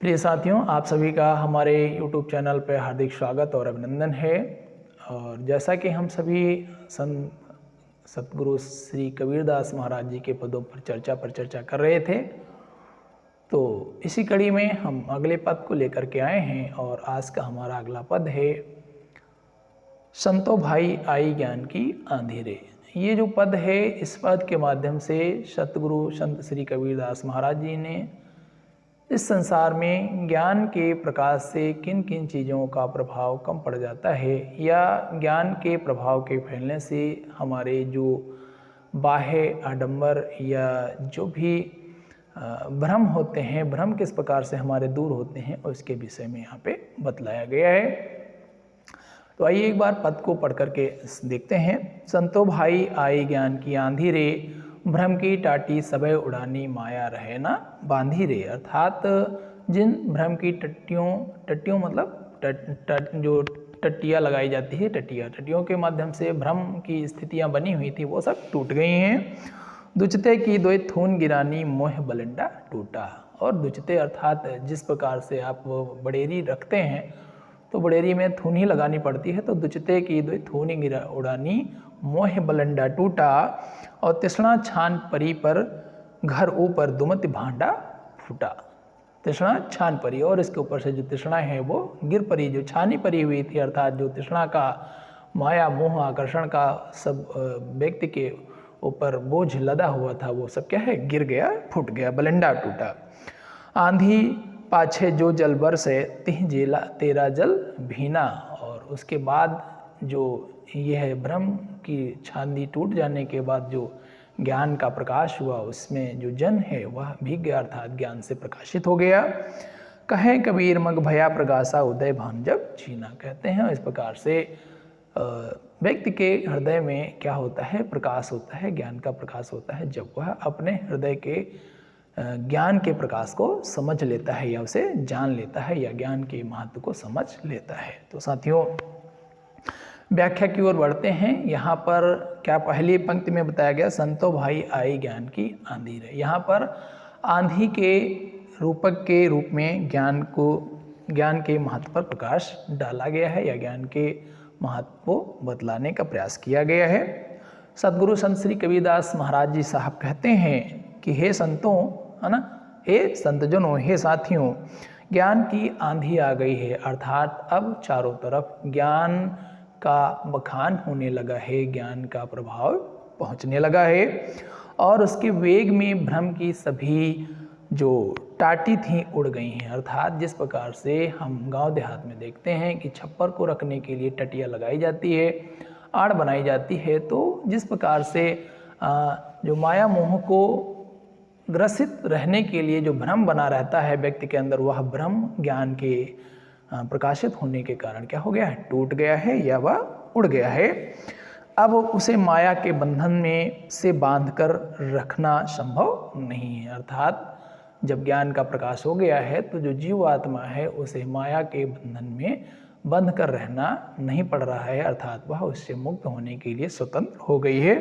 प्रिय साथियों, आप सभी का हमारे YouTube चैनल पर हार्दिक स्वागत और अभिनंदन है। और जैसा कि हम सभी सतगुरु श्री कबीरदास महाराज जी के पदों पर चर्चा कर रहे थे, तो इसी कड़ी में हम अगले पद को लेकर के आए हैं। और आज का हमारा अगला पद है, संतो भाई आई ज्ञान की आंधी। ये जो पद है, इस पद के माध्यम से सतगुरु संत श्री कबीरदास महाराज जी ने इस संसार में ज्ञान के प्रकाश से किन किन चीज़ों का प्रभाव कम पड़ जाता है, या ज्ञान के प्रभाव के फैलने से हमारे जो बाह्य आडंबर या जो भी भ्रम होते हैं, भ्रम किस प्रकार से हमारे दूर होते हैं, उसके विषय में यहाँ पे बतलाया गया है। तो आइए एक बार पद को पढ़ करके देखते हैं। संतो भाई आई ज्ञान की आंधी रे, भ्रम की टाटी सबे उड़ानी माया रहे ना बांधी रे। अर्थात जिन भ्रम की टट्टियों मतलब जो टट्टियाँ लगाई जाती है, टट्टियों के माध्यम से भ्रम की स्थितियाँ बनी हुई थी, वो सब टूट गई हैं। दुचते की दोय थून गिरानी मोह बलंडा टूटा। और दुचते अर्थात जिस प्रकार से आप बड़ेरी रखते हैं तो बड़ेरी में थून ही लगानी पड़ती है, तो दुचते की दोय थून उड़ानी मोह बलंडा टूटा। और तिसना छान परी पर घर ऊपर दुमति भांडा फूटा। तिसना छान परी, और इसके ऊपर से जो तिसना है वो गिर परी, जो छानी परी हुई थी, अर्थात जो तिसना का माया मोह आकर्षण का सब व्यक्ति के ऊपर बोझ लदा हुआ था, वो सब क्या है, गिर गया, फूट गया, बलंडा टूटा। आंधी पाछे जो जल बरसे तिह जेला तेरा जल भीना। और उसके बाद जो यह भ्रम की छांदी टूट जाने के बाद जो ज्ञान का प्रकाश हुआ, उसमें जो जन है वह भीग गया, अर्थात ज्ञान से प्रकाशित हो गया। कहे कबीर मग भया प्रकाशा उदय भान जब छीना। कहते हैं इस प्रकार से व्यक्ति के हृदय में क्या होता है, प्रकाश होता है, ज्ञान का प्रकाश होता है, जब वह अपने हृदय के ज्ञान के प्रकाश को समझ लेता है, या उसे जान लेता है, या ज्ञान के महत्व को समझ लेता है। तो साथियों, व्याख्या की ओर बढ़ते हैं। यहाँ पर क्या पहली पंक्ति में बताया गया, संतो भाई आई ज्ञान की आंधी रे। यहाँ पर आंधी के रूपक के रूप में ज्ञान के महत्व पर प्रकाश डाला गया है, या ज्ञान के महत्व को बतलाने का प्रयास किया गया है। सतगुरु संत श्री कबीरदास महाराज जी साहब कहते हैं कि हे संतों, है ना, हे संतजनों, हे साथियों, ज्ञान की आंधी आ गई है। अर्थात अब चारों तरफ ज्ञान का बखान होने लगा है, ज्ञान का प्रभाव पहुंचने लगा है, और उसके वेग में भ्रम की सभी जो टाटी थी उड़ गई हैं। अर्थात जिस प्रकार से हम गांव देहात में देखते हैं कि छप्पर को रखने के लिए टटिया लगाई जाती है, आड़ बनाई जाती है, तो जिस प्रकार से जो माया मोह को ग्रसित रहने के लिए जो भ्रम बना रहता है व्यक्ति के अंदर, वह भ्रम ज्ञान के प्रकाशित होने के कारण क्या हो गया है, टूट गया है, या वह उड़ गया है। अब उसे माया के बंधन में से बांध कर रखना संभव नहीं है। अर्थात जब ज्ञान का प्रकाश हो गया है, तो जो जीव आत्मा है उसे माया के बंधन में बंध कर रहना नहीं पड़ रहा है, अर्थात वह उससे मुक्त होने के लिए स्वतंत्र हो गई है।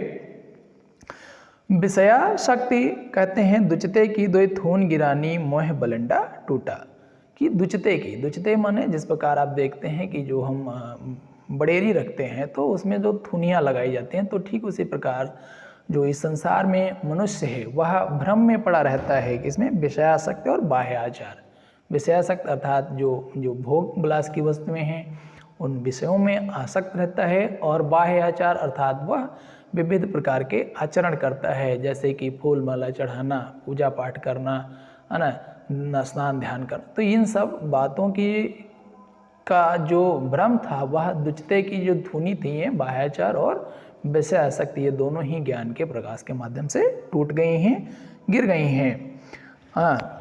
विषया शक्ति कहते हैं, दुचते की दोय थून गिरानी मोह बलंडा टूटा। कि दुचते माने जिस प्रकार आप देखते हैं कि जो हम बड़ेरी रखते हैं तो उसमें जो थुनियाँ लगाई जाती हैं, तो ठीक उसी प्रकार जो इस संसार में मनुष्य है वह भ्रम में पड़ा रहता है कि इसमें विषयासक्त और बाह्य आचार। विषयासक्त अर्थात जो भोग विलास की वस्तुएं हैं उन विषयों में आसक्त रहता है, और बाह्य आचार अर्थात वह विविध प्रकार के आचरण करता है, जैसे कि फूल माला चढ़ाना, पूजा पाठ करना, है ना, स्नान ध्यान करना। तो इन सब बातों का जो भ्रम था वह दुचते की जो धुनी थी, ये बाह्याचार और विषय आसक्ति, ये दोनों ही ज्ञान के प्रकाश के माध्यम से टूट गई हैं, गिर गई हैं। हाँ,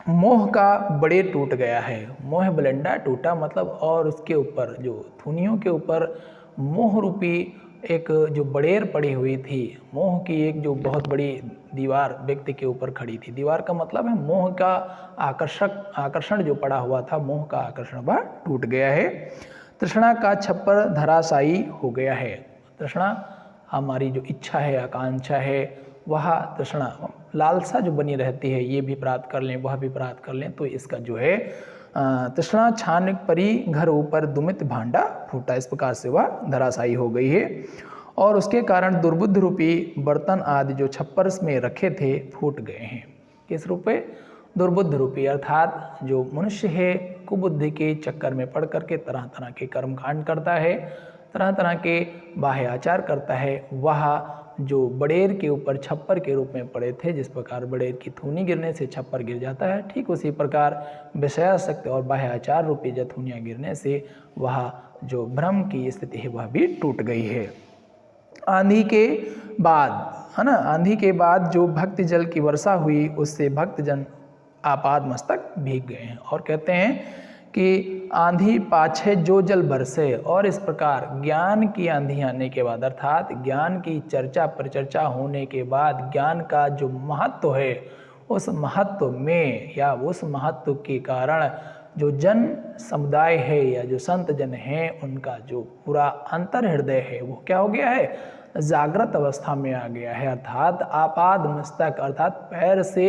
मोह का बड़े टूट गया है, मोह बलंडा टूटा मतलब, और उसके ऊपर जो थुनियों के ऊपर मोह रूपी एक जो बड़ेर पड़ी हुई थी, मोह की एक जो बहुत बड़ी दीवार व्यक्ति के ऊपर खड़ी थी। दीवार का मतलब है मोह का आकर्षण जो पड़ा हुआ था, मोह का आकर्षण वह टूट गया है। तृष्णा का छप्पर धराशायी हो गया है। तृष्णा हमारी जो इच्छा है, आकांक्षा है, वह तृष्णा लालसा जो बनी रहती है, ये भी प्राप्त कर लें, वह भी प्राप्त कर लें, तो इसका जो है तृष्णा छान परी घर ऊपर दुमित भांडा फूटा, इस प्रकार से वह धराशायी हो गई है। और उसके कारण दुर्बुद्ध रूपी बर्तन आदि जो छप्पर में रखे थे फूट गए हैं। किस रूप में? दुर्बुद्ध रूपी, अर्थात जो मनुष्य है कुबुद्धि के चक्कर में पड़ करके तरह तरह के कर्म कांड करता है, तरह तरह के बाह्य आचार करता है, वह जो बड़ेर के ऊपर छप्पर के रूप में पड़े थे, जिस प्रकार बड़ेर की थूनी गिरने से छप्पर गिर जाता है, ठीक उसी प्रकार विषयासक्ति और बाह्य आचार रूपी जथूनियाँ गिरने से वह जो भ्रम की स्थिति है वह भी टूट गई है। आंधी के बाद, है ना, आंधी के बाद जो भक्ति जल की वर्षा हुई उससे भक्तजन आपाद मस्तक भीग गए हैं। और कहते हैं कि आंधी पाछे जो जल बरसे, और इस प्रकार ज्ञान की आंधी आने के बाद, अर्थात ज्ञान की चर्चा परिचर्चा होने के बाद ज्ञान का जो महत्व है, उस महत्व में या उस महत्व के कारण जो जन समुदाय है या जो संत जन हैं, उनका जो पूरा अंतर हृदय है वो क्या हो गया है? जागृत अवस्था में आ गया है। अर्थात आपाद मस्तक, अर्थात पैर से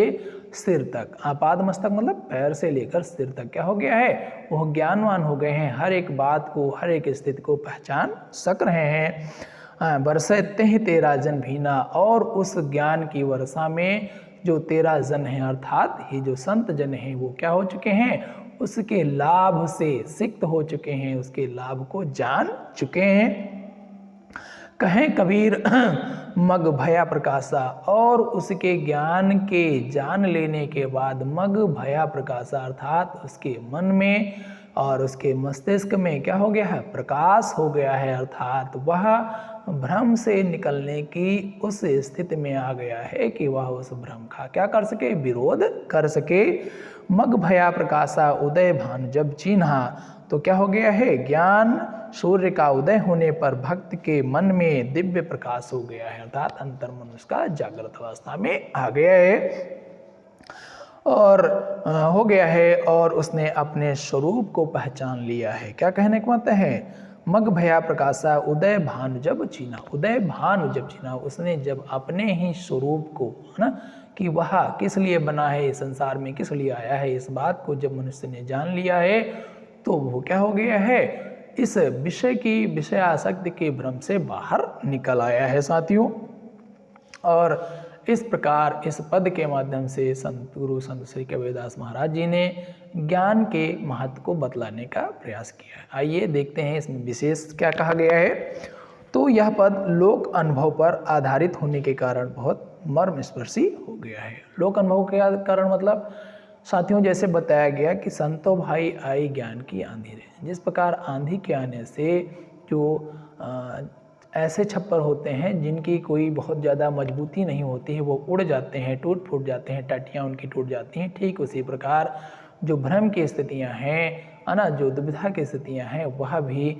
सिर तक, आपाद मस्तक मतलब पैर से लेकर सिर तक क्या हो गया है? वो ज्ञानवान हो गए हैं, हर एक बात को, हर एक स्थिति को पहचान सक रहे हैं। बरसते ही तेरा जन भीना, और उस ज्ञान की वर्षा में जो तेरा जन है, अर्थात ये जो संत जन हैं, वो क्या हो चुके हैं? उसके लाभ से सिक्त हो चुके हैं, उसके लाभ को जान चुके हैं। कहें कबीर मग भया प्रकाशा, और उसके ज्ञान के जान लेने के बाद मग भया प्रकाशा, अर्थात उसके मन में और उसके मस्तिष्क में क्या हो गया है? प्रकाश हो गया है। अर्थात वह भ्रम से निकलने की उस स्थिति में आ गया है कि वह उस भ्रम का क्या कर सके? विरोध कर सके। मग भया प्रकाशा उदय भान जब चिन्हा, तो क्या हो गया है? ज्ञान सूर्य का उदय होने पर भक्त के मन में दिव्य प्रकाश हो गया है, अर्थात अंतर्मन उसका जागृत अवस्था में आ गया है और हो गया है, और उसने अपने स्वरूप को पहचान लिया है। क्या कहने का मतलब है? मग भया प्रकाशा उदय भानु जब चीना, उदय भानु जब चीना, उसने जब अपने ही स्वरूप को, है ना, कि वह किस लिए बना है, संसार में किस लिए आया है, इस बात को जब मनुष्य ने जान लिया है, तो वो क्या हो गया है? इस विषय की विषय आसक्ति के भ्रम से बाहर निकल आया है साथियों। और इस प्रकार इस पद के माध्यम से संत गुरु संत श्री कबीरदास महाराज जी ने ज्ञान के महत्व को बतलाने का प्रयास किया है। आइए देखते हैं इसमें विशेष क्या कहा गया है। तो यह पद लोक अनुभव पर आधारित होने के कारण बहुत मर्मस्पर्शी हो गया है। लोक अनुभव के कारण मतलब साथियों जैसे बताया गया कि संतो भाई आई ज्ञान की आंधी रे, जिस प्रकार आंधी के आने से जो ऐसे छप्पर होते हैं जिनकी कोई बहुत ज़्यादा मजबूती नहीं होती है, वो उड़ जाते हैं, टूट फूट जाते हैं, टटियाँ उनकी टूट जाती हैं। ठीक उसी प्रकार जो भ्रम की स्थितियाँ हैं, है ना, जो दुविधा की स्थितियाँ हैं, वह भी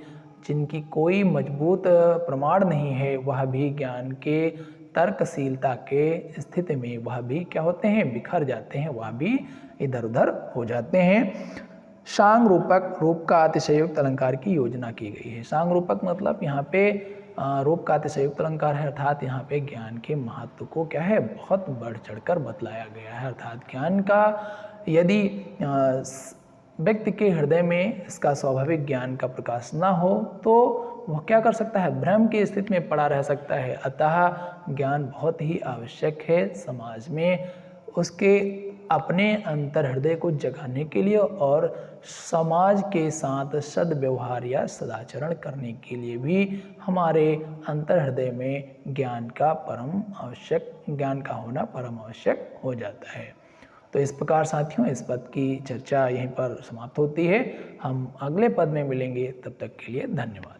जिनकी कोई मजबूत प्रमाण नहीं है, वह भी ज्ञान के तर्कशीलता के स्थिति में वह भी क्या होते हैं? बिखर जाते हैं, वह भी इधर उधर हो जाते हैं। सांग रूपक रूप का अतिशयोक्त अलंकार की योजना की गई है। सांग रूपक मतलब यहाँ पे रूप का अतिशयोक्त अलंकार है, अर्थात यहाँ पे ज्ञान के महत्व को क्या है? बहुत बढ़ चढ़कर बतलाया गया है। अर्थात ज्ञान का यदि व्यक्ति के हृदय में इसका स्वाभाविक ज्ञान का प्रकाश ना हो तो वह क्या कर सकता है? भ्रम की स्थिति में पड़ा रह सकता है। अतः ज्ञान बहुत ही आवश्यक है समाज में, उसके अपने अंतर हृदय को जगाने के लिए और समाज के साथ सद्व्यवहार या सदाचरण करने के लिए भी हमारे अंतर हृदय में ज्ञान का होना परम आवश्यक हो जाता है। तो इस प्रकार साथियों इस पद की चर्चा यहीं पर समाप्त होती है। हम अगले पद में मिलेंगे, तब तक के लिए धन्यवाद।